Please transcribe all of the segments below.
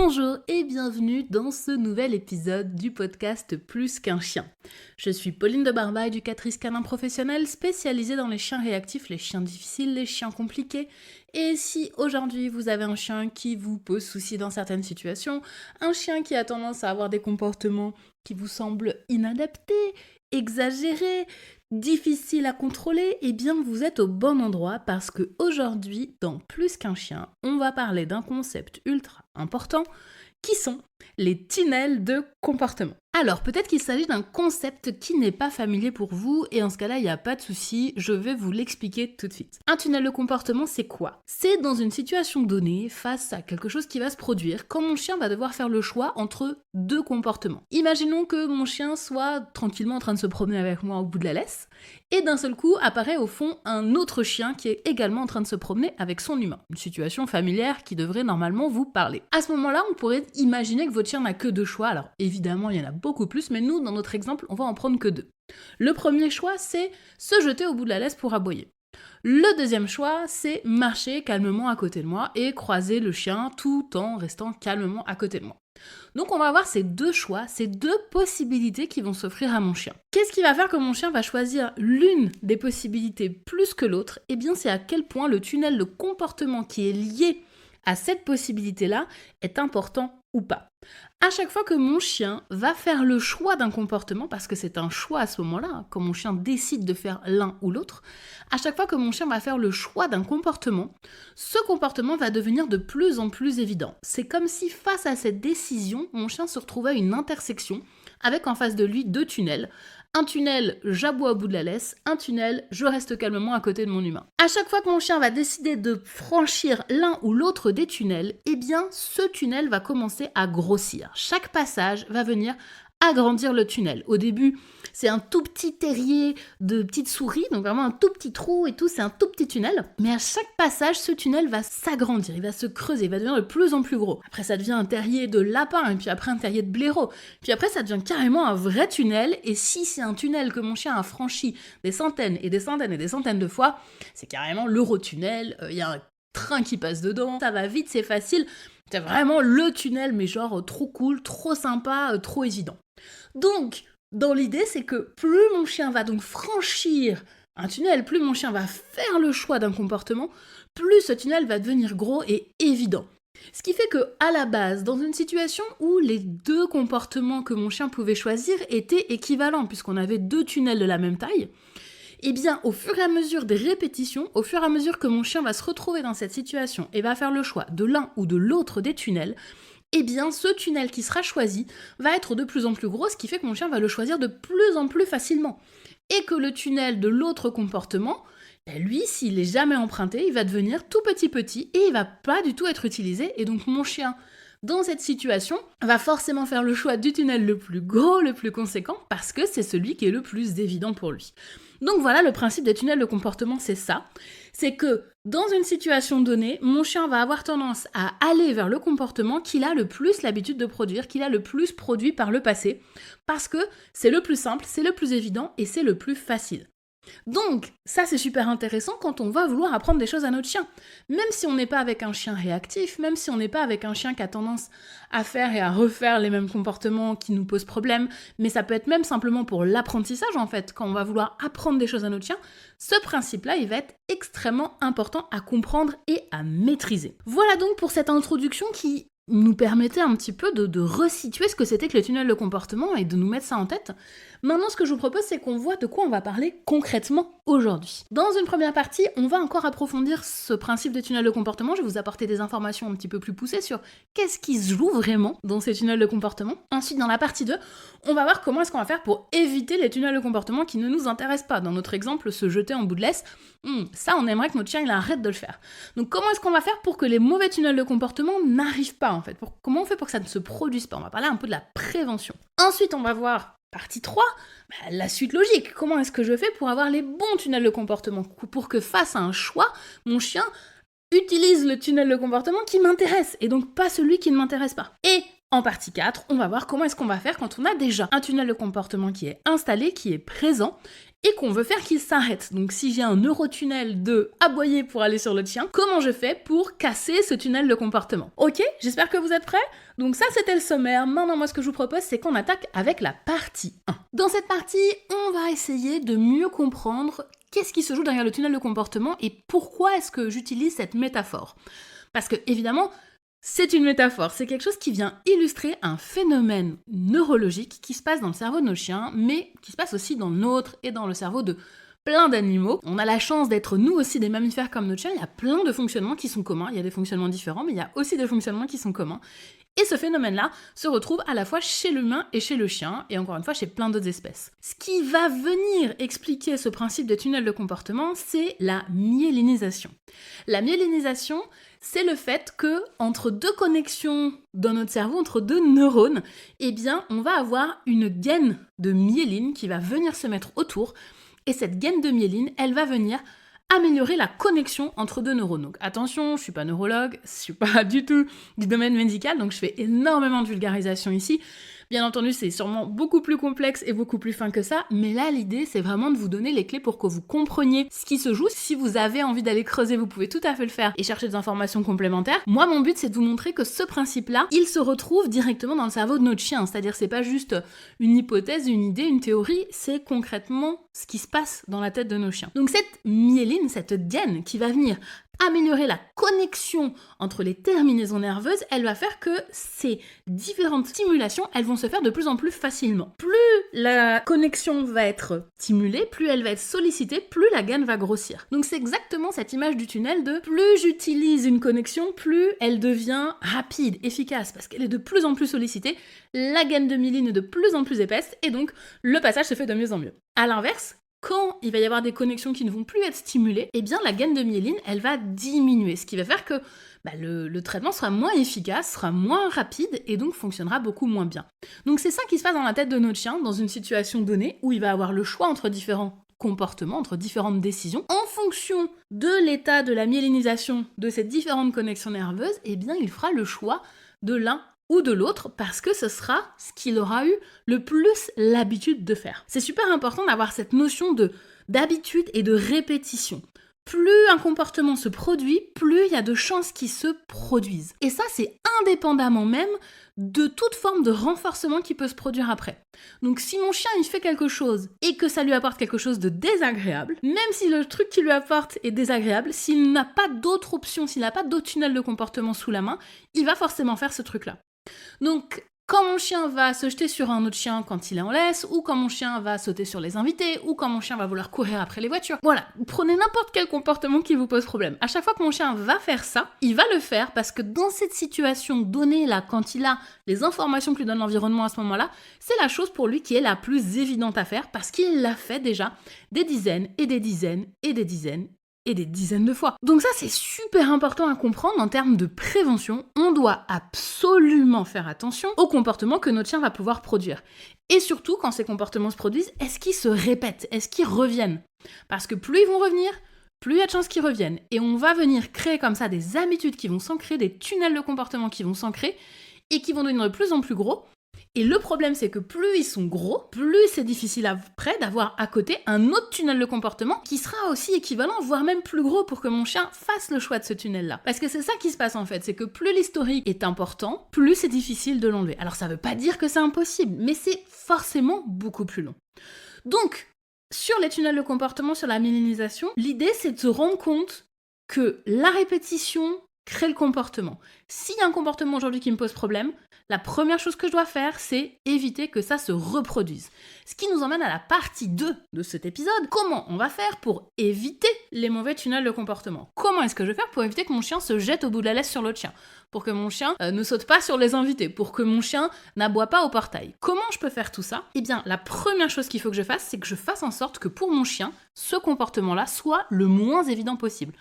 Bonjour et bienvenue dans ce nouvel épisode du podcast Plus qu'un chien. Je suis Pauline de Barba, éducatrice canin professionnelle spécialisée dans les chiens réactifs, les chiens difficiles, les chiens compliqués. Et si aujourd'hui vous avez un chien qui vous pose souci dans certaines situations, un chien qui a tendance à avoir des comportements qui vous semblent inadaptés, exagérés, difficiles à contrôler, eh bien vous êtes au bon endroit parce que aujourd'hui, dans Plus qu'un chien, on va parler d'un concept ultra important qui sont les tunnels de comportement. Alors, peut-être qu'il s'agit d'un concept qui n'est pas familier pour vous, et en ce cas-là, il n'y a pas de souci, je vais vous l'expliquer tout de suite. Un tunnel de comportement, c'est quoi ? C'est dans une situation donnée, face à quelque chose qui va se produire, quand mon chien va devoir faire le choix entre deux comportements. Imaginons que mon chien soit tranquillement en train de se promener avec moi au bout de la laisse, et d'un seul coup apparaît au fond un autre chien qui est également en train de se promener avec son humain. Une situation familière qui devrait normalement vous parler. À ce moment-là, on pourrait imaginer que votre chien n'a que deux choix. Alors évidemment, il y en a beaucoup plus, mais nous, dans notre exemple, on va en prendre que deux. Le premier choix, c'est se jeter au bout de la laisse pour aboyer. Le deuxième choix, c'est marcher calmement à côté de moi et croiser le chien tout en restant calmement à côté de moi. Donc on va avoir ces deux choix, ces deux possibilités qui vont s'offrir à mon chien. Qu'est-ce qui va faire que mon chien va choisir l'une des possibilités plus que l'autre ? Eh bien c'est à quel point le tunnel de comportement qui est lié à cette possibilité-là est important ou pas. À chaque fois que mon chien va faire le choix d'un comportement, parce que c'est un choix à ce moment-là, quand mon chien décide de faire l'un ou l'autre, à chaque fois que mon chien va faire le choix d'un comportement, ce comportement va devenir de plus en plus évident. C'est comme si face à cette décision, mon chien se retrouvait à une intersection avec en face de lui deux tunnels. Un tunnel, j'aboie au bout de la laisse, un tunnel, je reste calmement à côté de mon humain. À chaque fois que mon chien va décider de franchir l'un ou l'autre des tunnels, eh bien ce tunnel va commencer à grossir. Chaque passage va venir agrandir le tunnel. Au début, c'est un tout petit terrier de petites souris, donc vraiment un tout petit trou et tout, c'est un tout petit tunnel. Mais à chaque passage, ce tunnel va s'agrandir, il va se creuser, il va devenir de plus en plus gros. Après, ça devient un terrier de lapin, et puis après un terrier de blaireau. Puis après, ça devient carrément un vrai tunnel, et si c'est un tunnel que mon chien a franchi des centaines et des centaines et des centaines de fois, c'est carrément l'Eurotunnel, il y a un train qui passe dedans, ça va vite, c'est facile. C'est vraiment le tunnel, mais genre trop cool, trop sympa, trop évident. Donc, dans l'idée, c'est que plus mon chien va donc franchir un tunnel, plus mon chien va faire le choix d'un comportement, plus ce tunnel va devenir gros et évident. Ce qui fait que, à la base, dans une situation où les deux comportements que mon chien pouvait choisir étaient équivalents, puisqu'on avait deux tunnels de la même taille, eh bien, au fur et à mesure des répétitions, au fur et à mesure que mon chien va se retrouver dans cette situation et va faire le choix de l'un ou de l'autre des tunnels, eh bien, ce tunnel qui sera choisi va être de plus en plus gros, ce qui fait que mon chien va le choisir de plus en plus facilement. Et que le tunnel de l'autre comportement, lui, s'il est jamais emprunté, il va devenir tout petit et il va pas du tout être utilisé. Et donc, mon chien, dans cette situation, va forcément faire le choix du tunnel le plus gros, le plus conséquent, parce que c'est celui qui est le plus évident pour lui. Donc voilà, le principe des tunnels de comportement, c'est ça. C'est que dans une situation donnée, mon chien va avoir tendance à aller vers le comportement qu'il a le plus l'habitude de produire, qu'il a le plus produit par le passé, parce que c'est le plus simple, c'est le plus évident et c'est le plus facile. Donc, ça c'est super intéressant quand on va vouloir apprendre des choses à notre chien. Même si on n'est pas avec un chien réactif, même si on n'est pas avec un chien qui a tendance à faire et à refaire les mêmes comportements qui nous posent problème, mais ça peut être même simplement pour l'apprentissage en fait, quand on va vouloir apprendre des choses à notre chien, ce principe-là, il va être extrêmement important à comprendre et à maîtriser. Voilà donc pour cette introduction qui nous permettait un petit peu de resituer ce que c'était que le tunnel de comportement et de nous mettre ça en tête. Maintenant, ce que je vous propose, c'est qu'on voit de quoi on va parler concrètement aujourd'hui. Dans une première partie, on va encore approfondir ce principe de tunnel de comportement. Je vais vous apporter des informations un petit peu plus poussées sur qu'est-ce qui se joue vraiment dans ces tunnels de comportement. Ensuite, dans la partie 2, on va voir comment est-ce qu'on va faire pour éviter les tunnels de comportement qui ne nous intéressent pas. Dans notre exemple, se jeter en bout de laisse, ça, on aimerait que notre chien il arrête de le faire. Donc, comment est-ce qu'on va faire pour que les mauvais tunnels de comportement n'arrivent pas, en fait ? Comment on fait pour que ça ne se produise pas ? On va parler un peu de la prévention. Ensuite, on va voir partie 3, la suite logique. Comment est-ce que je fais pour avoir les bons tunnels de comportement ? Pour que face à un choix, mon chien utilise le tunnel de comportement qui m'intéresse et donc pas celui qui ne m'intéresse pas. Et en partie 4, on va voir comment est-ce qu'on va faire quand on a déjà un tunnel de comportement qui est installé, qui est présent et qu'on veut faire qu'il s'arrête. Donc si j'ai un neurotunnel de aboyer pour aller sur l'autre chien, comment je fais pour casser ce tunnel de comportement? Ok, j'espère que vous êtes prêts. Donc ça, c'était le sommaire. Maintenant, moi, ce que je vous propose, c'est qu'on attaque avec la partie 1. Dans cette partie, on va essayer de mieux comprendre qu'est-ce qui se joue derrière le tunnel de comportement et pourquoi est-ce que j'utilise cette métaphore. Parce que, évidemment, c'est une métaphore, c'est quelque chose qui vient illustrer un phénomène neurologique qui se passe dans le cerveau de nos chiens, mais qui se passe aussi dans le nôtre et dans le cerveau de plein d'animaux. On a la chance d'être nous aussi des mammifères comme notre chien, il y a plein de fonctionnements qui sont communs, il y a des fonctionnements différents, mais il y a aussi des fonctionnements qui sont communs. Et ce phénomène-là se retrouve à la fois chez l'humain et chez le chien, et encore une fois chez plein d'autres espèces. Ce qui va venir expliquer ce principe de tunnel de comportement, c'est la myélinisation. La myélinisation, c'est le fait que entre deux connexions dans notre cerveau, entre deux neurones, eh bien, on va avoir une gaine de myéline qui va venir se mettre autour, et cette gaine de myéline, elle va venir améliorer la connexion entre deux neurones. Donc attention, je suis pas neurologue, je suis pas du tout du domaine médical, donc je fais énormément de vulgarisation ici. Bien entendu, c'est sûrement beaucoup plus complexe et beaucoup plus fin que ça, mais là, l'idée, c'est vraiment de vous donner les clés pour que vous compreniez ce qui se joue. Si vous avez envie d'aller creuser, vous pouvez tout à fait le faire et chercher des informations complémentaires. Moi, mon but, c'est de vous montrer que ce principe-là, il se retrouve directement dans le cerveau de notre chien. C'est-à-dire, c'est pas juste une hypothèse, une idée, une théorie, c'est concrètement ce qui se passe dans la tête de nos chiens. Donc cette myéline, cette gaine qui va venir améliorer la connexion entre les terminaisons nerveuses, elle va faire que ces différentes stimulations, elles vont se faire de plus en plus facilement. Plus la connexion va être stimulée, plus elle va être sollicitée, plus la gaine va grossir. Donc c'est exactement cette image du tunnel de plus j'utilise une connexion, plus elle devient rapide, efficace, parce qu'elle est de plus en plus sollicitée, la gaine de myéline est de plus en plus épaisse, et donc le passage se fait de mieux en mieux. À l'inverse, quand il va y avoir des connexions qui ne vont plus être stimulées, eh bien la gaine de myéline, elle va diminuer, ce qui va faire que le traitement sera moins efficace, sera moins rapide et donc fonctionnera beaucoup moins bien. Donc c'est ça qui se passe dans la tête de notre chien dans une situation donnée où il va avoir le choix entre différents comportements, entre différentes décisions. En fonction de l'état de la myélinisation de ces différentes connexions nerveuses, eh bien il fera le choix de l'un ou de l'autre, parce que ce sera ce qu'il aura eu le plus l'habitude de faire. C'est super important d'avoir cette notion d'habitude et de répétition. Plus un comportement se produit, plus il y a de chances qu'il se produise. Et ça, c'est indépendamment même de toute forme de renforcement qui peut se produire après. Donc si mon chien il fait quelque chose et que ça lui apporte quelque chose de désagréable, même si le truc qu'il lui apporte est désagréable, s'il n'a pas d'autre option, s'il n'a pas d'autre tunnel de comportement sous la main, il va forcément faire ce truc-là. Donc, quand mon chien va se jeter sur un autre chien quand il est en laisse, ou quand mon chien va sauter sur les invités, ou quand mon chien va vouloir courir après les voitures, voilà, prenez n'importe quel comportement qui vous pose problème. À chaque fois que mon chien va faire ça, il va le faire parce que dans cette situation donnée là, quand il a les informations que lui donne l'environnement à ce moment-là, c'est la chose pour lui qui est la plus évidente à faire parce qu'il l'a fait déjà des dizaines et des dizaines et des dizaines et des dizaines de fois. Donc ça, c'est super important à comprendre en termes de prévention. On doit absolument faire attention aux comportements que notre chien va pouvoir produire. Et surtout, quand ces comportements se produisent, est-ce qu'ils se répètent? Est-ce qu'ils reviennent? Parce que plus ils vont revenir, plus il y a de chances qu'ils reviennent. Et on va venir créer comme ça des habitudes qui vont s'ancrer, des tunnels de comportement qui vont s'ancrer et qui vont devenir de plus en plus gros. Et le problème, c'est que plus ils sont gros, plus c'est difficile après d'avoir à côté un autre tunnel de comportement qui sera aussi équivalent, voire même plus gros pour que mon chien fasse le choix de ce tunnel-là. Parce que c'est ça qui se passe en fait, c'est que plus l'historique est important, plus c'est difficile de l'enlever. Alors ça veut pas dire que c'est impossible, mais c'est forcément beaucoup plus long. Donc, sur les tunnels de comportement, sur la myélinisation, l'idée c'est de se rendre compte que la répétition crée le comportement. S'il y a un comportement aujourd'hui qui me pose problème, la première chose que je dois faire, c'est éviter que ça se reproduise. Ce qui nous emmène à la partie 2 de cet épisode. Comment on va faire pour éviter les mauvais tunnels de comportement? Comment est-ce que je vais faire pour éviter que mon chien se jette au bout de la laisse sur l'autre chien? Pour que mon chien ne saute pas sur les invités? Pour que mon chien n'aboie pas au portail? Comment je peux faire tout ça? Eh bien, la première chose qu'il faut que je fasse, c'est que je fasse en sorte que pour mon chien, ce comportement-là soit le moins évident possible.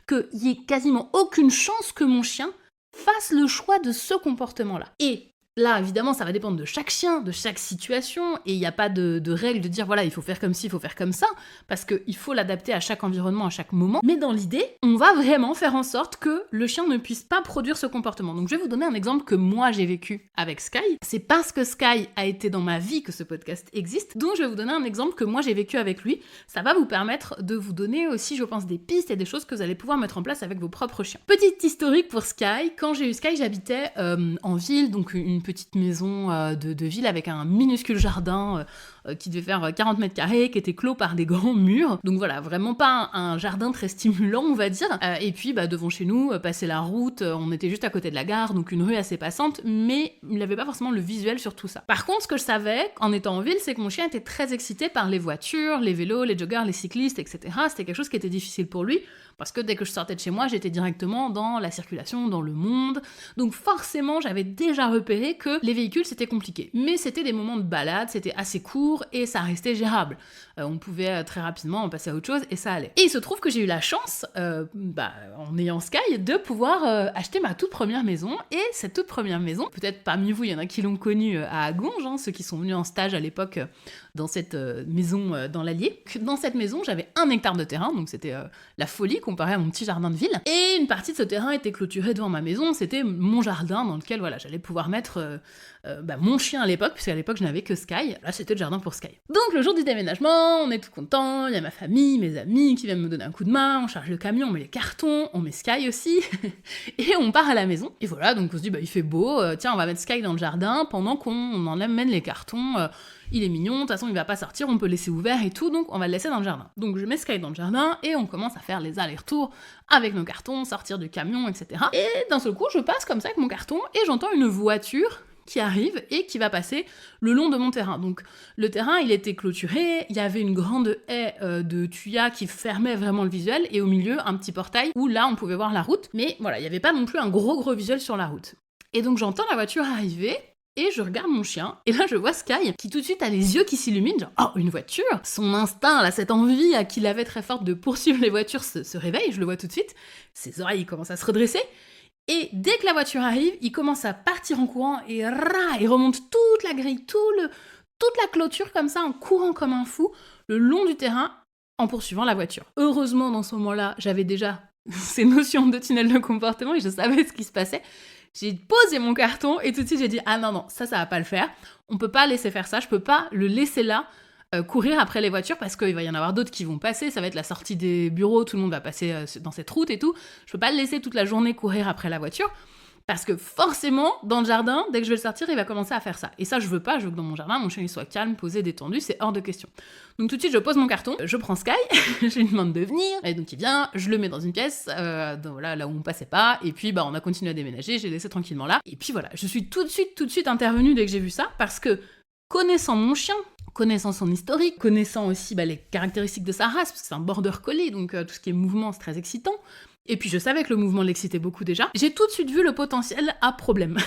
Qu'il n'y ait quasiment aucune chance que mon chien fasse le choix de ce comportement-là. Et là, évidemment, ça va dépendre de chaque chien, de chaque situation, et il n'y a pas de règle de dire, voilà, il faut faire comme ci, il faut faire comme ça, parce qu'il faut l'adapter à chaque environnement, à chaque moment. Mais dans l'idée, on va vraiment faire en sorte que le chien ne puisse pas produire ce comportement. Donc je vais vous donner un exemple que moi j'ai vécu avec Sky. C'est parce que Sky a été dans ma vie que ce podcast existe, donc je vais vous donner un exemple que moi j'ai vécu avec lui. Ça va vous permettre de vous donner aussi, je pense, des pistes et des choses que vous allez pouvoir mettre en place avec vos propres chiens. Petite historique pour Sky. Quand j'ai eu Sky, j'habitais en ville, donc une petite maison de ville avec un minuscule jardin qui devait faire 40 mètres carrés, qui était clos par des grands murs. Donc voilà, vraiment pas un jardin très stimulant, on va dire. Et puis devant chez nous, passer la route, on était juste à côté de la gare, donc une rue assez passante, mais il n'avait pas forcément le visuel sur tout ça. Par contre, ce que je savais, en étant en ville, c'est que mon chien était très excité par les voitures, les vélos, les joggers, les cyclistes, etc. C'était quelque chose qui était difficile pour lui, parce que dès que je sortais de chez moi, j'étais directement dans la circulation, dans le monde. Donc forcément, j'avais déjà repéré que les véhicules, c'était compliqué. Mais c'était des moments de balade, c'était assez court et ça restait gérable. On pouvait très rapidement en passer à autre chose et ça allait. Et il se trouve que j'ai eu la chance, en ayant Sky, de pouvoir acheter ma toute première maison. Et cette toute première maison, peut-être parmi vous, il y en a qui l'ont connue à Agonge, ceux qui sont venus en stage à l'époque dans cette maison dans l'Allier. Dans cette maison, j'avais 1 hectare de terrain, donc c'était la folie comparé à mon petit jardin de ville. Et une partie de ce terrain était clôturée devant ma maison, c'était mon jardin dans lequel voilà, j'allais pouvoir mettre mon chien à l'époque, puisqu'à l'époque je n'avais que Sky. Là c'était le jardin pour Sky. Donc le jour du déménagement, on est tout content, il y a ma famille, mes amis qui viennent me donner un coup de main, on charge le camion, on met les cartons, on met Sky aussi, et on part à la maison. Et voilà, donc on se dit il fait beau, tiens on va mettre Sky dans le jardin pendant qu'on emmène les cartons. Il est mignon, de toute façon il va pas sortir, on peut le laisser ouvert et tout, donc on va le laisser dans le jardin. Donc je mets Sky dans le jardin et on commence à faire les allers-retours avec nos cartons, sortir du camion, etc. Et d'un seul coup, je passe comme ça avec mon carton et j'entends une voiture qui arrive et qui va passer le long de mon terrain. Donc le terrain, il était clôturé, il y avait une grande haie de tuyas qui fermait vraiment le visuel et au milieu, un petit portail où là, on pouvait voir la route. Mais voilà, il n'y avait pas non plus un gros visuel sur la route. Et donc j'entends la voiture arriver. Et je regarde mon chien, et là je vois Sky, qui tout de suite a les yeux qui s'illuminent, genre « Oh, une voiture !» Son instinct, là, cette envie qu'il avait très forte de poursuivre les voitures se réveille, je le vois tout de suite. Ses oreilles commencent à se redresser. Et dès que la voiture arrive, il commence à partir en courant, et il remonte toute la grille, toute la clôture comme ça, en courant comme un fou, le long du terrain, en poursuivant la voiture. Heureusement, dans ce moment-là, j'avais déjà ces notions de tunnel de comportement, et je savais ce qui se passait. J'ai posé mon carton et tout de suite j'ai dit « Ah non, ça va pas le faire. On peut pas laisser faire ça, je peux pas le laisser là, courir après les voitures parce qu'il va y en avoir d'autres qui vont passer, ça va être la sortie des bureaux, tout le monde va passer dans cette route et tout. Je peux pas le laisser toute la journée courir après la voiture. » Parce que forcément, dans le jardin, dès que je vais le sortir, il va commencer à faire ça. Et ça, je veux pas, je veux que dans mon jardin, mon chien il soit calme, posé, détendu, c'est hors de question. Donc tout de suite, je pose mon carton, je prends Sky, je lui demande de venir, et donc il vient, je le mets dans une pièce, là où on passait pas, et puis on a continué à déménager, j'ai laissé tranquillement là. Et puis voilà, je suis tout de suite intervenue dès que j'ai vu ça, parce que connaissant mon chien, connaissant son historique, connaissant aussi les caractéristiques de sa race, parce que c'est un border collie, donc tout ce qui est mouvement, c'est très excitant. Et puis je savais que le mouvement l'excitait beaucoup déjà. J'ai tout de suite vu le potentiel à problème.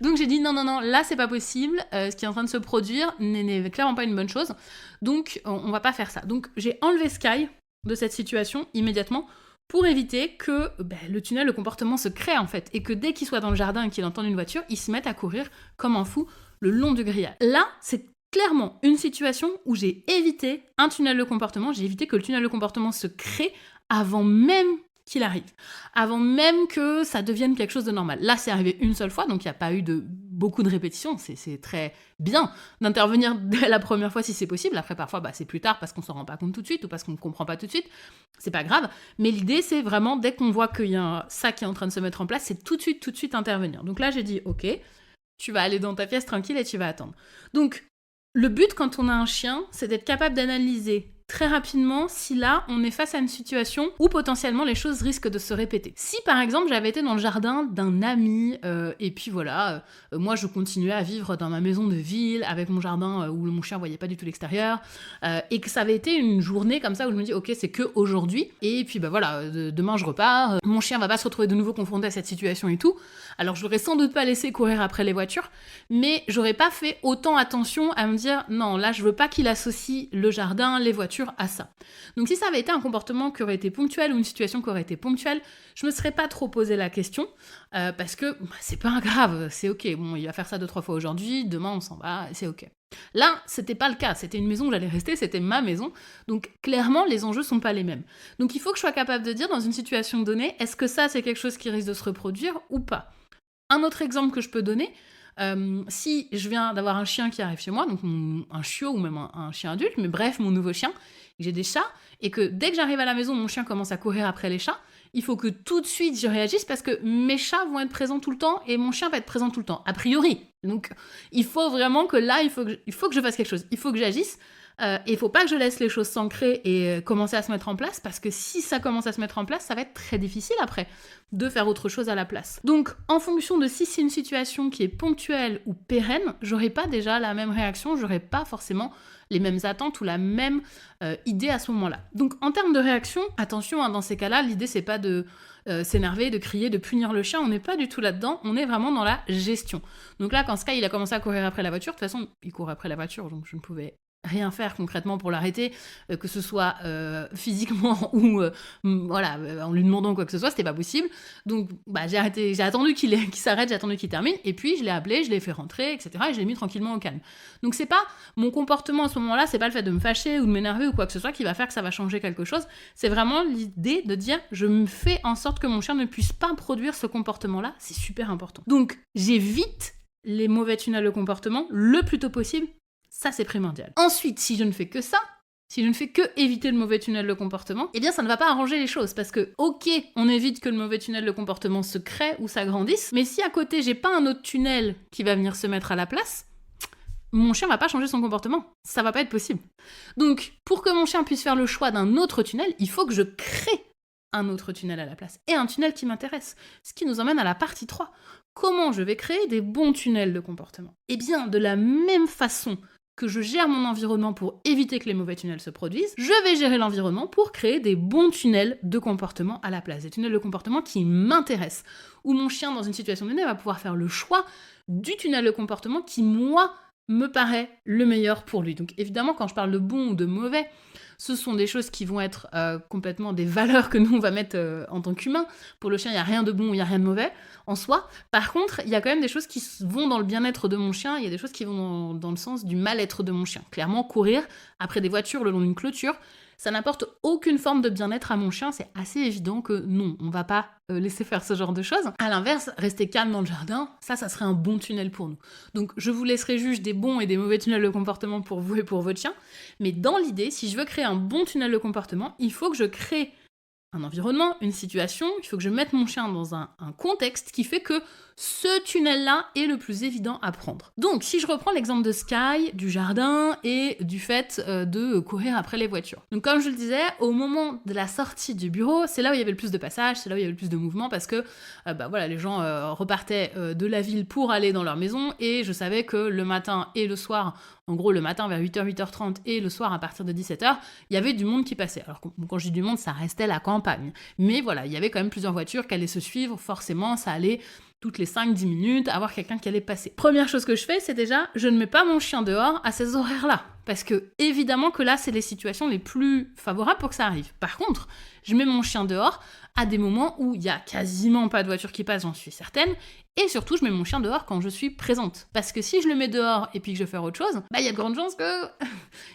Donc j'ai dit non, là c'est pas possible, ce qui est en train de se produire n'est clairement pas une bonne chose, donc on va pas faire ça. Donc j'ai enlevé Sky de cette situation immédiatement pour éviter que le tunnel, le comportement se crée en fait, et que dès qu'il soit dans le jardin et qu'il entende une voiture, il se mette à courir comme un fou le long du grillage. Là, c'est clairement une situation où j'ai évité un tunnel de comportement, j'ai évité que le tunnel de comportement se crée avant même qu'il arrive, avant même que ça devienne quelque chose de normal. Là, c'est arrivé une seule fois, donc il n'y a pas eu beaucoup de répétitions, c'est très bien d'intervenir dès la première fois si c'est possible. Après, parfois, c'est plus tard parce qu'on s'en rend pas compte tout de suite ou parce qu'on ne comprend pas tout de suite, c'est pas grave, mais l'idée, c'est vraiment, dès qu'on voit qu'il y a ça qui est en train de se mettre en place, c'est tout de suite intervenir. Donc là, j'ai dit, ok, tu vas aller dans ta pièce tranquille et tu vas attendre. Donc, le but quand on a un chien, c'est d'être capable d'analyser très rapidement si là, on est face à une situation où potentiellement les choses risquent de se répéter. Si par exemple, j'avais été dans le jardin d'un ami, et puis voilà, moi je continuais à vivre dans ma maison de ville, avec mon jardin où mon chien voyait pas du tout l'extérieur, et que ça avait été une journée comme ça où je me dis, ok, c'est que aujourd'hui, et puis demain je repars, mon chien va pas se retrouver de nouveau confronté à cette situation et tout, alors je l'aurais sans doute pas laissé courir après les voitures, mais j'aurais pas fait autant attention à me dire, non, là je veux pas qu'il associe le jardin, les voitures, voiture à ça. Donc si ça avait été un comportement qui aurait été ponctuel ou une situation qui aurait été ponctuelle, je me serais pas trop posé la question, parce que c'est pas grave, c'est ok, bon, il va faire ça 2-3 fois aujourd'hui, demain on s'en va, c'est ok. Là, c'était pas le cas, c'était une maison où j'allais rester, c'était ma maison, donc clairement les enjeux sont pas les mêmes. Donc il faut que je sois capable de dire dans une situation donnée, est-ce que ça c'est quelque chose qui risque de se reproduire ou pas. Un autre exemple que je peux donner, si je viens d'avoir un chien qui arrive chez moi, donc un chiot ou même un chien adulte, mais bref, mon nouveau chien, j'ai des chats, et que dès que j'arrive à la maison, mon chien commence à courir après les chats, il faut que tout de suite je réagisse parce que mes chats vont être présents tout le temps et mon chien va être présent tout le temps, a priori. Donc il faut vraiment que là, il faut que je fasse quelque chose, il faut que j'agisse. Et il faut pas que je laisse les choses s'ancrer et commencer à se mettre en place, parce que si ça commence à se mettre en place, ça va être très difficile après de faire autre chose à la place. Donc, en fonction de si c'est une situation qui est ponctuelle ou pérenne, j'aurai pas déjà la même réaction, j'aurai pas forcément les mêmes attentes ou la même idée à ce moment-là. Donc, en termes de réaction, attention, dans ces cas-là, l'idée c'est pas de s'énerver, de crier, de punir le chien, on n'est pas du tout là-dedans, on est vraiment dans la gestion. Donc là, quand Sky il a commencé à courir après la voiture, de toute façon, il court après la voiture, donc je ne pouvais rien faire concrètement pour l'arrêter, que ce soit physiquement ou en lui demandant quoi que ce soit, c'était pas possible. Donc j'ai arrêté, j'ai attendu qu'il s'arrête, j'ai attendu qu'il termine, et puis je l'ai appelé, je l'ai fait rentrer, etc. et je l'ai mis tranquillement au calme. Donc c'est pas mon comportement à ce moment-là, c'est pas le fait de me fâcher ou de m'énerver ou quoi que ce soit qui va faire que ça va changer quelque chose, c'est vraiment l'idée de dire je me fais en sorte que mon chien ne puisse pas produire ce comportement-là, c'est super important. Donc j'évite les mauvais tunnels de comportement le plus tôt possible. Ça, c'est primordial. Ensuite, si je ne fais que ça, si je ne fais que éviter le mauvais tunnel de comportement, eh bien ça ne va pas arranger les choses, parce que ok, on évite que le mauvais tunnel de comportement se crée ou s'agrandisse, mais si à côté j'ai pas un autre tunnel qui va venir se mettre à la place, mon chien va pas changer son comportement. Ça va pas être possible. Donc, pour que mon chien puisse faire le choix d'un autre tunnel, il faut que je crée un autre tunnel à la place, et un tunnel qui m'intéresse. Ce qui nous emmène à la partie 3. Comment je vais créer des bons tunnels de comportement ? Eh bien, de la même façon que je gère mon environnement pour éviter que les mauvais tunnels se produisent, je vais gérer l'environnement pour créer des bons tunnels de comportement à la place. Des tunnels de comportement qui m'intéressent, où mon chien, dans une situation donnée, va pouvoir faire le choix du tunnel de comportement qui, moi, me paraît le meilleur pour lui. Donc évidemment, quand je parle de bon ou de mauvais, ce sont des choses qui vont être complètement des valeurs que nous, on va mettre en tant qu'humains. Pour le chien, il n'y a rien de bon, il n'y a rien de mauvais en soi. Par contre, il y a quand même des choses qui vont dans le bien-être de mon chien, il y a des choses qui vont dans le sens du mal-être de mon chien. Clairement, courir après des voitures le long d'une clôture, ça n'apporte aucune forme de bien-être à mon chien, c'est assez évident que non, on va pas laisser faire ce genre de choses. À l'inverse, rester calme dans le jardin, ça serait un bon tunnel pour nous. Donc je vous laisserai juger des bons et des mauvais tunnels de comportement pour vous et pour votre chien, mais dans l'idée, si je veux créer un bon tunnel de comportement, il faut que je crée un environnement, une situation, il faut que je mette mon chien dans un contexte qui fait que ce tunnel-là est le plus évident à prendre. Donc, si je reprends l'exemple de Sky, du jardin et du fait de courir après les voitures. Donc, comme je le disais, au moment de la sortie du bureau, c'est là où il y avait le plus de passages, c'est là où il y avait le plus de mouvement parce que les gens repartaient de la ville pour aller dans leur maison et je savais que le matin et le soir, en gros le matin vers 8h, 8h30 et le soir à partir de 17h, il y avait du monde qui passait. Alors quand je dis du monde, ça restait la campagne. Mais voilà, il y avait quand même plusieurs voitures qui allaient se suivre, forcément ça allait toutes les 5-10 minutes, avoir quelqu'un qui allait passer. Première chose que je fais, c'est déjà, je ne mets pas mon chien dehors à ces horaires-là. Parce que, évidemment que là, c'est les situations les plus favorables pour que ça arrive. Par contre, je mets mon chien dehors à des moments où il y a quasiment pas de voiture qui passe, j'en suis certaine. Et surtout, je mets mon chien dehors quand je suis présente. Parce que si je le mets dehors et puis que je fais autre chose, il y a de grandes chances que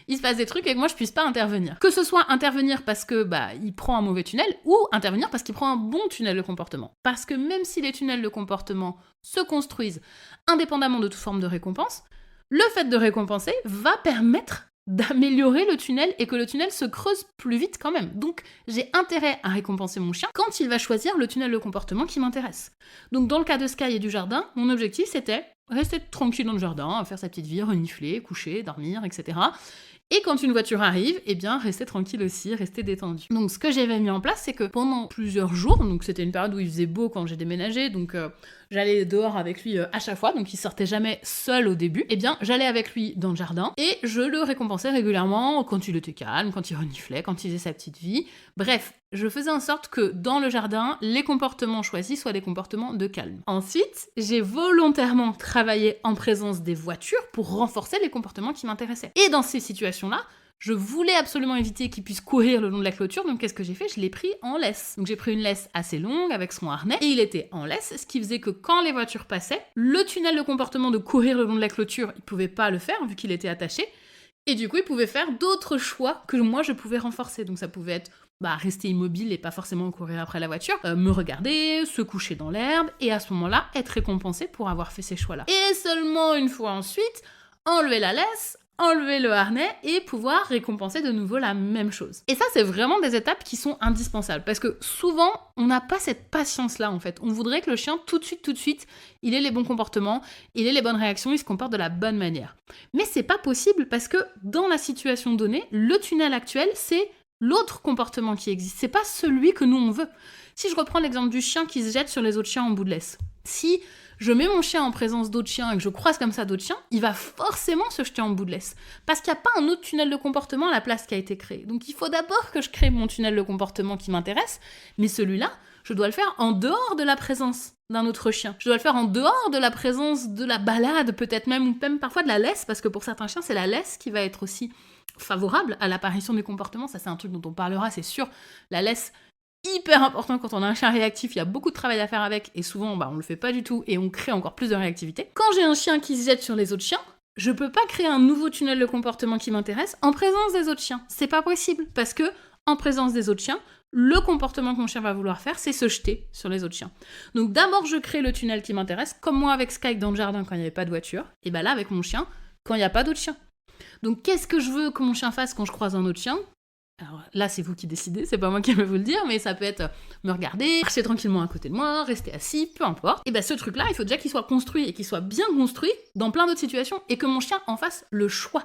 il se passe des trucs et que moi je puisse pas intervenir. Que ce soit intervenir parce que il prend un mauvais tunnel ou intervenir parce qu'il prend un bon tunnel de comportement. Parce que même si les tunnels de comportement se construisent indépendamment de toute forme de récompense, le fait de récompenser va permettre d'améliorer le tunnel et que le tunnel se creuse plus vite quand même. Donc j'ai intérêt à récompenser mon chien quand il va choisir le tunnel de comportement qui m'intéresse. Donc dans le cas de Sky et du jardin, mon objectif c'était rester tranquille dans le jardin, faire sa petite vie, renifler, coucher, dormir, etc. Et quand une voiture arrive, rester tranquille aussi, rester détendu. Donc ce que j'avais mis en place, c'est que pendant plusieurs jours, donc c'était une période où il faisait beau quand j'ai déménagé, donc j'allais dehors avec lui à chaque fois, donc il sortait jamais seul au début, j'allais avec lui dans le jardin et je le récompensais régulièrement quand il était calme, quand il reniflait, quand il faisait sa petite vie. Bref, je faisais en sorte que dans le jardin, les comportements choisis soient des comportements de calme. Ensuite, j'ai volontairement travaillé en présence des voitures pour renforcer les comportements qui m'intéressaient. Et dans ces situations-là, Je voulais absolument éviter qu'il puisse courir le long de la clôture, donc qu'est-ce que j'ai fait? Je l'ai pris en laisse. Donc j'ai pris une laisse assez longue avec son harnais, et il était en laisse, ce qui faisait que quand les voitures passaient, le tunnel de comportement de courir le long de la clôture, il pouvait pas le faire vu qu'il était attaché, et du coup il pouvait faire d'autres choix que moi je pouvais renforcer. Donc ça pouvait être rester immobile et pas forcément courir après la voiture, me regarder, se coucher dans l'herbe, et à ce moment-là, être récompensé pour avoir fait ces choix-là. Et seulement une fois ensuite, enlever la laisse, enlever le harnais et pouvoir récompenser de nouveau la même chose. Et ça, c'est vraiment des étapes qui sont indispensables, parce que souvent, on n'a pas cette patience-là, en fait. On voudrait que le chien, tout de suite, il ait les bons comportements, il ait les bonnes réactions, il se comporte de la bonne manière. Mais c'est pas possible, parce que dans la situation donnée, le tunnel actuel, c'est l'autre comportement qui existe. C'est pas celui que nous, on veut. Si je reprends l'exemple du chien qui se jette sur les autres chiens en bout de laisse, si je mets mon chien en présence d'autres chiens et que je croise comme ça d'autres chiens, il va forcément se jeter en bout de laisse. Parce qu'il n'y a pas un autre tunnel de comportement à la place qui a été créé. Donc il faut d'abord que je crée mon tunnel de comportement qui m'intéresse, mais celui-là, je dois le faire en dehors de la présence d'un autre chien. Je dois le faire en dehors de la présence de la balade, peut-être même, ou même parfois de la laisse, parce que pour certains chiens, c'est la laisse qui va être aussi favorable à l'apparition des comportements. Ça, c'est un truc dont on parlera, c'est sûr. La laisse, hyper important quand on a un chien réactif, il y a beaucoup de travail à faire avec, et souvent on le fait pas du tout, et on crée encore plus de réactivité. Quand j'ai un chien qui se jette sur les autres chiens, je peux pas créer un nouveau tunnel de comportement qui m'intéresse en présence des autres chiens. C'est pas possible, parce que en présence des autres chiens, le comportement que mon chien va vouloir faire, c'est se jeter sur les autres chiens. Donc d'abord, je crée le tunnel qui m'intéresse, comme moi avec Sky dans le jardin quand il n'y avait pas de voiture, et là avec mon chien, quand il n'y a pas d'autres chiens. Donc qu'est-ce que je veux que mon chien fasse quand je croise un autre chien ? Alors là, c'est vous qui décidez, c'est pas moi qui vais vous le dire, mais ça peut être me regarder, marcher tranquillement à côté de moi, rester assis, peu importe. Et ce truc-là, il faut déjà qu'il soit construit, et qu'il soit bien construit dans plein d'autres situations, et que mon chien en fasse le choix.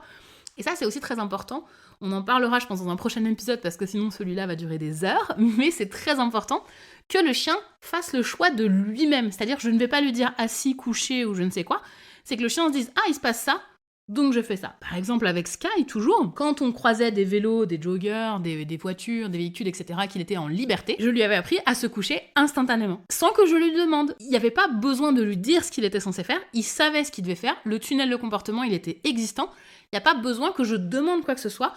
Et ça, c'est aussi très important. On en parlera, je pense, dans un prochain épisode, parce que sinon celui-là va durer des heures, mais c'est très important que le chien fasse le choix de lui-même. C'est-à-dire, je ne vais pas lui dire assis, couché, ou je ne sais quoi, c'est que le chien se dise « Ah, il se passe ça », donc je fais ça. Par exemple avec Sky, toujours, quand on croisait des vélos, des joggers, des voitures, des véhicules, etc., qu'il était en liberté, je lui avais appris à se coucher instantanément, sans que je lui demande. Il n'y avait pas besoin de lui dire ce qu'il était censé faire, il savait ce qu'il devait faire, le tunnel de comportement, il était existant, il n'y a pas besoin que je demande quoi que ce soit.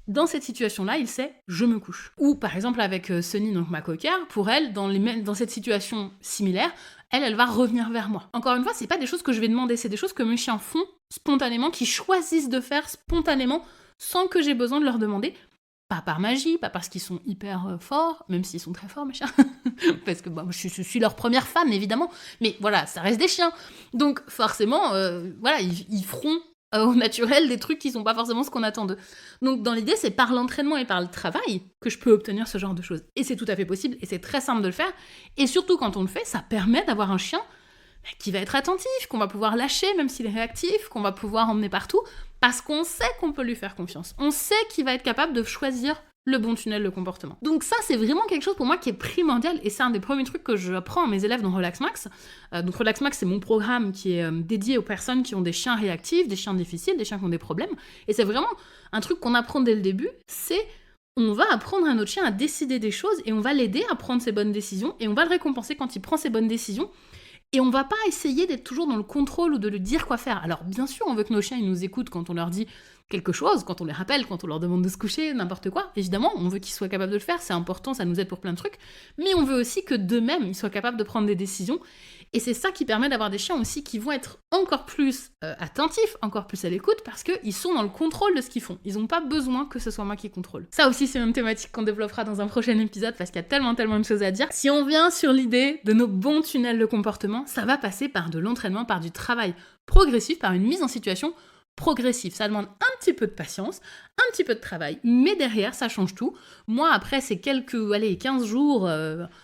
Dans cette situation-là, il sait « je me couche ». Ou par exemple avec Sunny, donc ma cocker, pour elle, dans cette situation similaire, elle va revenir vers moi. Encore une fois, c'est pas des choses que je vais demander, c'est des choses que mes chiens font spontanément, qui choisissent de faire spontanément, sans que j'ai besoin de leur demander. Pas par magie, pas parce qu'ils sont hyper forts, même s'ils sont très forts, mes chiens, parce que je suis leur première fan, évidemment, mais voilà, ça reste des chiens. Donc forcément, ils feront au naturel des trucs qui sont pas forcément ce qu'on attend d'eux. Donc dans l'idée, c'est par l'entraînement et par le travail que je peux obtenir ce genre de choses. Et c'est tout à fait possible, et c'est très simple de le faire. Et surtout quand on le fait, ça permet d'avoir un chien qui va être attentif, qu'on va pouvoir lâcher même s'il est réactif, qu'on va pouvoir emmener partout, parce qu'on sait qu'on peut lui faire confiance. On sait qu'il va être capable de choisir le bon tunnel de comportement. Donc ça, c'est vraiment quelque chose pour moi qui est primordial, et c'est un des premiers trucs que je apprends à mes élèves dans Relax Max. Donc Relax Max, c'est mon programme qui est dédié aux personnes qui ont des chiens réactifs, des chiens difficiles, des chiens qui ont des problèmes, et c'est vraiment un truc qu'on apprend dès le début, c'est on va apprendre à notre chien à décider des choses, et on va l'aider à prendre ses bonnes décisions, et on va le récompenser quand il prend ses bonnes décisions, et on va pas essayer d'être toujours dans le contrôle ou de lui dire quoi faire. Alors bien sûr, on veut que nos chiens ils nous écoutent quand on leur dit quelque chose, quand on les rappelle, quand on leur demande de se coucher, n'importe quoi. Évidemment, on veut qu'ils soient capables de le faire, c'est important, ça nous aide pour plein de trucs, mais on veut aussi que d'eux-mêmes, ils soient capables de prendre des décisions, et c'est ça qui permet d'avoir des chiens aussi qui vont être encore plus attentifs, encore plus à l'écoute, parce qu'ils sont dans le contrôle de ce qu'ils font. Ils n'ont pas besoin que ce soit moi qui contrôle. Ça aussi, c'est une thématique qu'on développera dans un prochain épisode, parce qu'il y a tellement de choses à dire. Si on vient sur l'idée de nos bons tunnels de comportement, ça va passer par de l'entraînement, par du travail progressif, par une mise en situation progressif. Ça demande un petit peu de patience, un petit peu de travail, mais derrière, ça change tout. Moi, après ces 15 jours,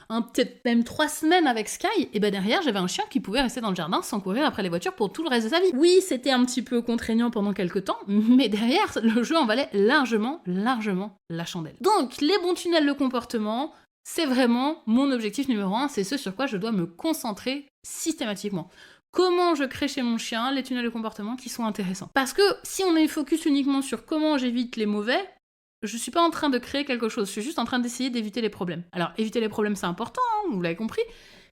peut-être même 3 semaines avec Sky, et derrière, j'avais un chien qui pouvait rester dans le jardin sans courir après les voitures pour tout le reste de sa vie. Oui, c'était un petit peu contraignant pendant quelques temps, mais derrière, le jeu en valait largement la chandelle. Donc, les bons tunnels de comportement, c'est vraiment mon objectif numéro 1, c'est ce sur quoi je dois me concentrer systématiquement. Comment je crée chez mon chien les tunnels de comportement qui sont intéressants. Parce que si on est focus uniquement sur comment j'évite les mauvais, je suis pas en train de créer quelque chose, je suis juste en train d'essayer d'éviter les problèmes. Alors éviter les problèmes c'est important, vous l'avez compris,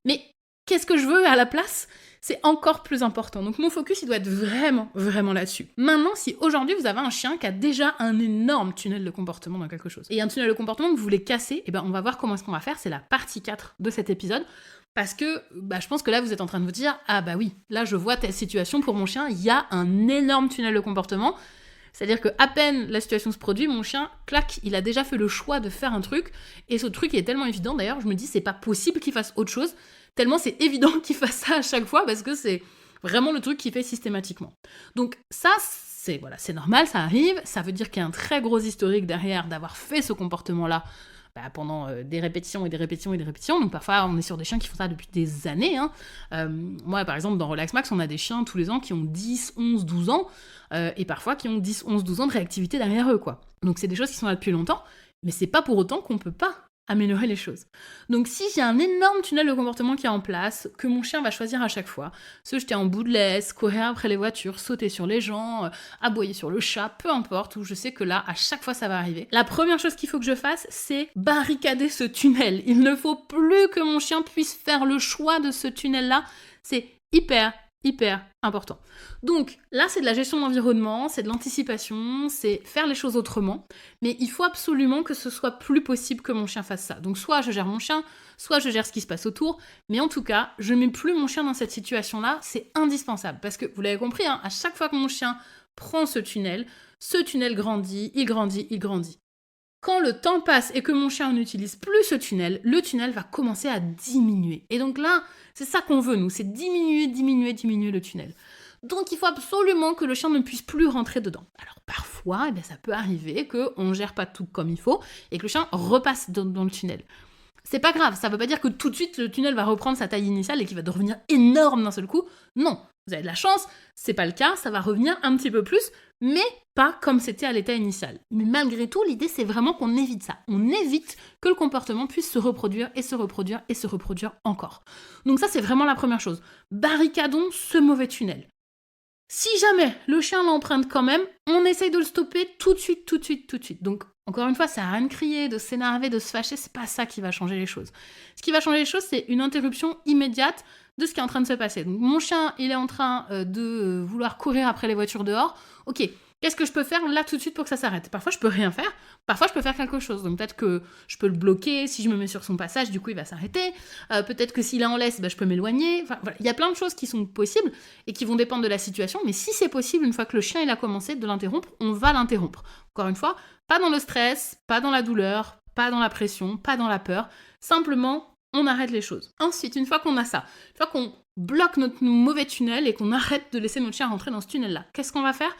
mais qu'est-ce que je veux à la place ? C'est encore plus important. Donc mon focus, il doit être vraiment, vraiment là-dessus. Maintenant, si aujourd'hui vous avez un chien qui a déjà un énorme tunnel de comportement dans quelque chose, et un tunnel de comportement que vous voulez casser, on va voir comment est-ce qu'on va faire. C'est la partie 4 de cet épisode. Parce que je pense que là, vous êtes en train de vous dire « Ah bah oui, là je vois telle situation pour mon chien, il y a un énorme tunnel de comportement. » C'est-à-dire qu'à peine la situation se produit, mon chien, clac, il a déjà fait le choix de faire un truc. Et ce truc il est tellement évident, d'ailleurs, je me dis c'est pas possible qu'il fasse autre chose. Tellement c'est évident qu'il fasse ça à chaque fois parce que c'est vraiment le truc qu'il fait systématiquement. Donc ça, c'est normal, ça arrive. Ça veut dire qu'il y a un très gros historique derrière d'avoir fait ce comportement-là pendant des répétitions et des répétitions et des répétitions. Donc parfois, on est sur des chiens qui font ça depuis des années. Moi, par exemple, dans Relax Max, on a des chiens tous les ans qui ont 10, 11, 12 ans et parfois qui ont 10, 11, 12 ans de réactivité derrière eux, quoi. Donc c'est des choses qui sont là depuis longtemps, mais c'est pas pour autant qu'on peut pas améliorer les choses. Donc si j'ai un énorme tunnel de comportement qui est en place, que mon chien va choisir à chaque fois, se jeter en bout de laisse, courir après les voitures, sauter sur les gens, aboyer sur le chat, peu importe, où je sais que là, à chaque fois ça va arriver, la première chose qu'il faut que je fasse, c'est barricader ce tunnel. Il ne faut plus que mon chien puisse faire le choix de ce tunnel-là. C'est hyper important. Donc là, c'est de la gestion de l'environnement, c'est de l'anticipation, c'est faire les choses autrement, mais il faut absolument que ce soit plus possible que mon chien fasse ça. Donc soit je gère mon chien, soit je gère ce qui se passe autour, mais en tout cas, je mets plus mon chien dans cette situation-là, c'est indispensable, parce que vous l'avez compris, à chaque fois que mon chien prend ce tunnel grandit, il grandit, il grandit. Quand le temps passe et que mon chien n'utilise plus ce tunnel, le tunnel va commencer à diminuer. Et donc là, c'est ça qu'on veut, nous, c'est diminuer le tunnel. Donc il faut absolument que le chien ne puisse plus rentrer dedans. Alors parfois, ça peut arriver qu'on ne gère pas tout comme il faut et que le chien repasse dans le tunnel. C'est pas grave, ça veut pas dire que tout de suite le tunnel va reprendre sa taille initiale et qu'il va devenir énorme d'un seul coup. Non, vous avez de la chance, c'est pas le cas, ça va revenir un petit peu plus, mais pas comme c'était à l'état initial. Mais malgré tout, l'idée c'est vraiment qu'on évite ça. On évite que le comportement puisse se reproduire et se reproduire et se reproduire encore. Donc ça c'est vraiment la première chose. Barricadons ce mauvais tunnel. Si jamais le chien l'emprunte quand même, on essaye de le stopper tout de suite. Donc, encore une fois, ça sert à rien de crier, de s'énerver, de se fâcher, c'est pas ça qui va changer les choses. Ce qui va changer les choses, c'est une interruption immédiate de ce qui est en train de se passer. Donc, mon chien, il est en train de vouloir courir après les voitures dehors. Ok, qu'est-ce que je peux faire là tout de suite pour que ça s'arrête ? Parfois, je peux rien faire. Parfois, je peux faire quelque chose. Donc, peut-être que je peux le bloquer. Si je me mets sur son passage, du coup, il va s'arrêter. Peut-être que s'il est en laisse, je peux m'éloigner. Enfin, voilà. Il y a plein de choses qui sont possibles et qui vont dépendre de la situation. Mais si c'est possible, une fois que le chien il a commencé de l'interrompre, on va l'interrompre. Encore une fois, pas dans le stress, pas dans la douleur, pas dans la pression, pas dans la peur. Simplement, on arrête les choses. Ensuite, une fois qu'on a ça, une fois qu'on bloque notre mauvais tunnel et qu'on arrête de laisser notre chien rentrer dans ce tunnel-là, qu'est-ce qu'on va faire ?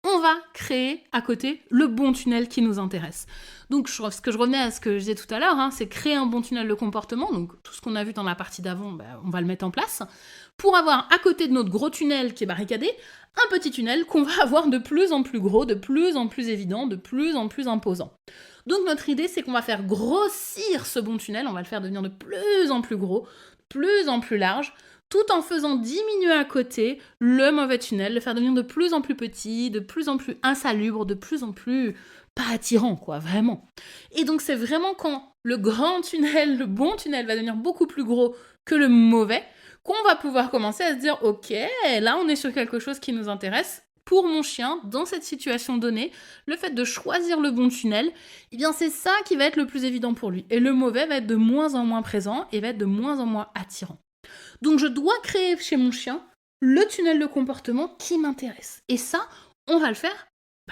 On va créer à côté le bon tunnel qui nous intéresse. Donc, je revenais à ce que je disais tout à l'heure, c'est créer un bon tunnel de comportement. Donc, tout ce qu'on a vu dans la partie d'avant, on va le mettre en place pour avoir à côté de notre gros tunnel qui est barricadé, un petit tunnel qu'on va avoir de plus en plus gros, de plus en plus évident, de plus en plus imposant. Donc, notre idée, c'est qu'on va faire grossir ce bon tunnel, on va le faire devenir de plus en plus gros, de plus en plus large, tout en faisant diminuer à côté le mauvais tunnel, le faire devenir de plus en plus petit, de plus en plus insalubre, de plus en plus pas attirant, quoi, vraiment. Et donc c'est vraiment quand le grand tunnel, le bon tunnel va devenir beaucoup plus gros que le mauvais, qu'on va pouvoir commencer à se dire, ok, là on est sur quelque chose qui nous intéresse. Pour mon chien, dans cette situation donnée, le fait de choisir le bon tunnel, c'est ça qui va être le plus évident pour lui. Et le mauvais va être de moins en moins présent et va être de moins en moins attirant. Donc je dois créer chez mon chien le tunnel de comportement qui m'intéresse. Et ça, on va le faire,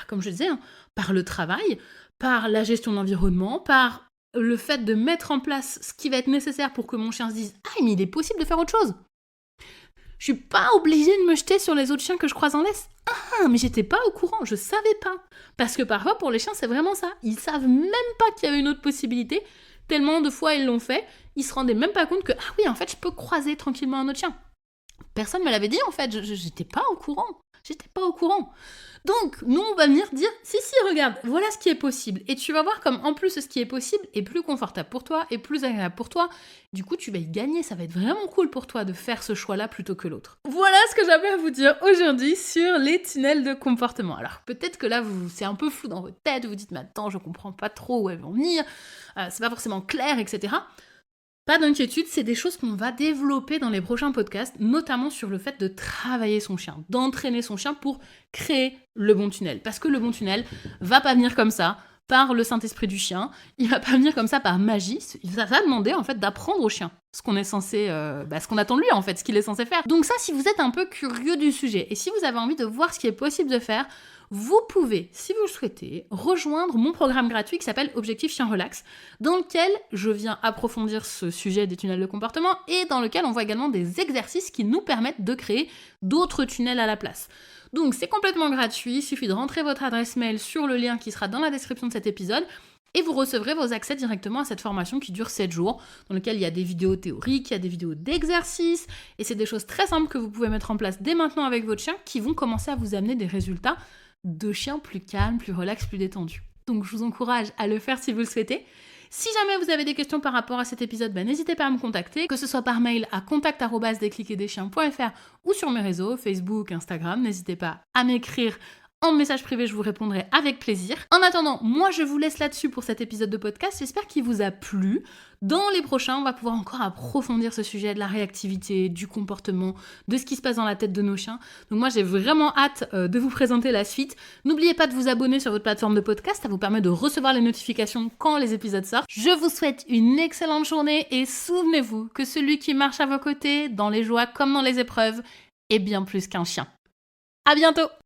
comme je disais, par le travail, par la gestion de l'environnement, par le fait de mettre en place ce qui va être nécessaire pour que mon chien se dise « Ah, mais il est possible de faire autre chose !» Je suis pas obligée de me jeter sur les autres chiens que je croise en laisse. Ah, mais j'étais pas au courant, je savais pas. Parce que parfois, pour les chiens, c'est vraiment ça. Ils savent même pas qu'il y avait une autre possibilité. Tellement de fois ils l'ont fait, ils se rendaient même pas compte que, ah oui, en fait, je peux croiser tranquillement un autre chien. Personne me l'avait dit, en fait, j'étais pas au courant. Donc, nous, on va venir dire, si, regarde, voilà ce qui est possible. Et tu vas voir comme, en plus, ce qui est possible est plus confortable pour toi, et plus agréable pour toi. Du coup, tu vas y gagner. Ça va être vraiment cool pour toi de faire ce choix-là plutôt que l'autre. Voilà ce que j'avais à vous dire aujourd'hui sur les tunnels de comportement. Alors, peut-être que là, c'est un peu flou dans votre tête. Vous dites, mais attends, je comprends pas trop où elles vont venir. C'est pas forcément clair, etc. Pas d'inquiétude, c'est des choses qu'on va développer dans les prochains podcasts, notamment sur le fait de travailler son chien, d'entraîner son chien pour créer le bon tunnel. Parce que le bon tunnel va pas venir comme ça, par le Saint-Esprit du chien, il va pas venir comme ça par magie, ça va demander en fait d'apprendre au chien ce qu'on est censé, ce qu'on attend de lui en fait, ce qu'il est censé faire. Donc ça, si vous êtes un peu curieux du sujet et si vous avez envie de voir ce qui est possible de faire, vous pouvez, si vous le souhaitez, rejoindre mon programme gratuit qui s'appelle Objectif Chien Relax, dans lequel je viens approfondir ce sujet des tunnels de comportement et dans lequel on voit également des exercices qui nous permettent de créer d'autres tunnels à la place. Donc c'est complètement gratuit, il suffit de rentrer votre adresse mail sur le lien qui sera dans la description de cet épisode et vous recevrez vos accès directement à cette formation qui dure 7 jours, dans laquelle il y a des vidéos théoriques, il y a des vidéos d'exercices, et c'est des choses très simples que vous pouvez mettre en place dès maintenant avec votre chien qui vont commencer à vous amener des résultats de chiens plus calmes, plus relax, plus détendus. Donc je vous encourage à le faire si vous le souhaitez. Si jamais vous avez des questions par rapport à cet épisode, n'hésitez pas à me contacter, que ce soit par mail à contact@descliquetdeschiens.fr ou sur mes réseaux, Facebook, Instagram. N'hésitez pas à m'écrire en message privé, je vous répondrai avec plaisir. En attendant, moi je vous laisse là-dessus pour cet épisode de podcast. J'espère qu'il vous a plu. Dans les prochains, on va pouvoir encore approfondir ce sujet de la réactivité, du comportement, de ce qui se passe dans la tête de nos chiens. Donc moi j'ai vraiment hâte de vous présenter la suite. N'oubliez pas de vous abonner sur votre plateforme de podcast, ça vous permet de recevoir les notifications quand les épisodes sortent. Je vous souhaite une excellente journée et souvenez-vous que celui qui marche à vos côtés, dans les joies comme dans les épreuves, est bien plus qu'un chien. À bientôt!